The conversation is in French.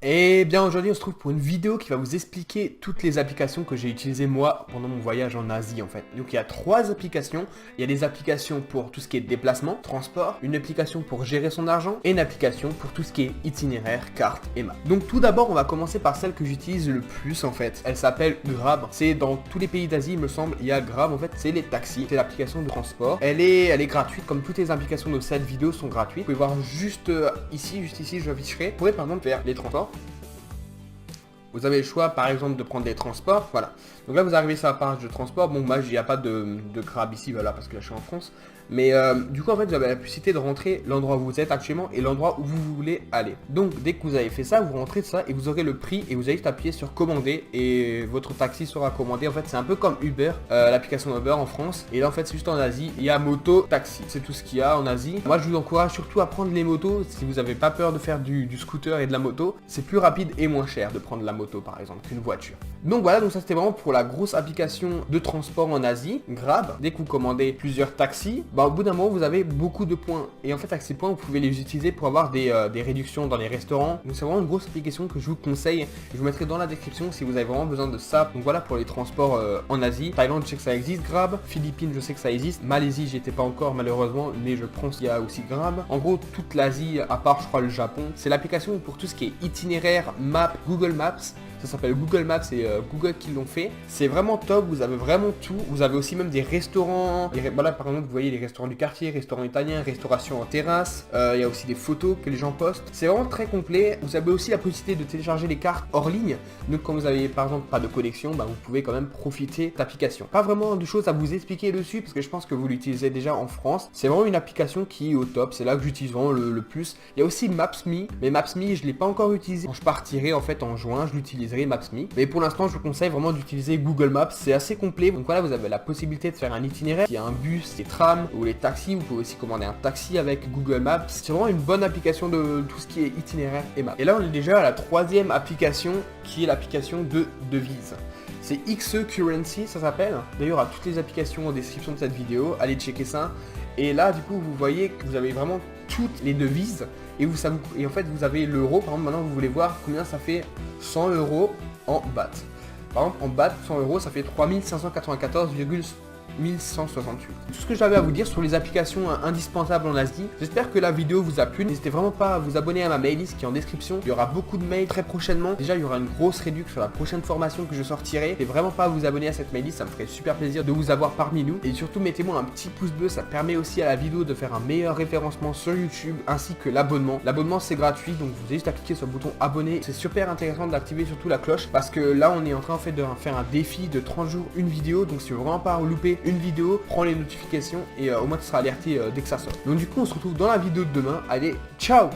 Et bien aujourd'hui on se trouve pour une vidéo qui va vous expliquer toutes les applications que j'ai utilisées moi pendant mon voyage en Asie en fait. Donc il y a 3 applications, il y a des applications pour tout ce qui est déplacement, transport, une application pour gérer son argent et une application pour tout ce qui est itinéraire, carte et map. Donc tout d'abord on va commencer par celle que j'utilise le plus en fait. Elle s'appelle Grab, c'est dans tous les pays d'Asie il me semble, il y a Grab en fait, c'est les taxis, c'est l'application de transport. Elle est gratuite comme toutes les applications de cette vidéo sont gratuites. Vous pouvez voir juste ici je afficherai. Vous pourrez par exemple faire les transports. Vous avez le choix par exemple de prendre des transports, voilà. Donc là vous arrivez sur la page de transport, bon moi il n'y a pas de Grab ici, voilà, parce que là je suis en France. Mais du coup en fait vous avez la possibilité de rentrer l'endroit où vous êtes actuellement et l'endroit où vous voulez aller. Donc dès que vous avez fait ça, vous rentrez de ça et vous aurez le prix et vous allez juste appuyer sur commander et votre taxi sera commandé. En fait c'est un peu comme Uber, l'application Uber en France. Et là en fait c'est juste en Asie, il y a moto, taxi, c'est tout ce qu'il y a en Asie. Moi je vous encourage surtout à prendre les motos si vous n'avez pas peur de faire du scooter et de la moto. C'est plus rapide et moins cher de prendre la moto par exemple qu'une voiture. Donc voilà, donc ça c'était vraiment pour la grosse application de transport en Asie, Grab. Dès que vous commandez plusieurs taxis, au bout d'un moment vous avez beaucoup de points. Et en fait avec ces points vous pouvez les utiliser pour avoir des réductions dans les restaurants. Donc c'est vraiment une grosse application que je vous conseille. Je vous mettrai dans la description si vous avez vraiment besoin de ça. Donc voilà pour les transports en Asie. Thaïlande je sais que ça existe, Grab. Philippines je sais que ça existe. Malaisie j'y étais pas encore malheureusement, mais je pense qu'il y a aussi Grab. En gros toute l'Asie à part je crois le Japon. C'est l'application pour tout ce qui est itinéraire, map, Google Maps. Ça s'appelle Google Maps, c'est Google qui l'ont fait. C'est vraiment top, vous avez vraiment tout. Vous avez aussi même des restaurants. Voilà, par exemple, vous voyez les restaurants du quartier, restaurants italiens, restauration en terrasse. Il y a aussi des photos que les gens postent. C'est vraiment très complet. Vous avez aussi la possibilité de télécharger les cartes hors ligne. Donc quand vous avez par exemple pas de connexion, vous pouvez quand même profiter de l'application. Pas vraiment de choses à vous expliquer dessus parce que je pense que vous l'utilisez déjà en France. C'est vraiment une application qui est au top. C'est là que j'utilise vraiment le plus. Il y a aussi Maps.me. Mais Maps.me, je ne l'ai pas encore utilisé. Quand je partirai en fait en juin, je l'utiliserai. Maps.me. Mais pour l'instant, je vous conseille vraiment d'utiliser Google Maps. C'est assez complet. Donc voilà, vous avez la possibilité de faire un itinéraire. Il y a un bus, des trams ou les taxis. Vous pouvez aussi commander un taxi avec Google Maps. C'est vraiment une bonne application de tout ce qui est itinéraire et map. Et là, on est déjà à la 3e application qui est l'application de devise. C'est XE Currency, ça s'appelle. D'ailleurs, à toutes les applications en description de cette vidéo, allez checker ça. Et là, du coup, vous voyez que vous avez vraiment toutes les devises. Et en fait, vous avez l'euro. Par exemple, maintenant, vous voulez voir combien ça fait 100 € en baht. Par exemple, en baht, 100 €, ça fait 3594,1168. Tout ce que j'avais à vous dire sur les applications indispensables en Asie. J'espère que la vidéo vous a plu. N'hésitez vraiment pas à vous abonner à ma mail-list qui est en description. Il y aura beaucoup de mails très prochainement. Déjà, il y aura une grosse réduction sur la prochaine formation que je sortirai. N'hésitez vraiment pas à vous abonner à cette mail-list. Ça me ferait super plaisir de vous avoir parmi nous. Et surtout, mettez-moi un petit pouce bleu. Ça permet aussi à la vidéo de faire un meilleur référencement sur YouTube ainsi que l'abonnement. L'abonnement, c'est gratuit. Donc, vous avez juste à cliquer sur le bouton abonner. C'est super intéressant d'activer surtout la cloche parce que là, on est en train en fait de faire un défi de 30 jours, une vidéo. Donc, si vous voulez vraiment pas louper une vidéo, prends les notifications et au moins tu seras alerté dès que ça sort. Donc du coup on se retrouve dans la vidéo de demain. Allez, ciao!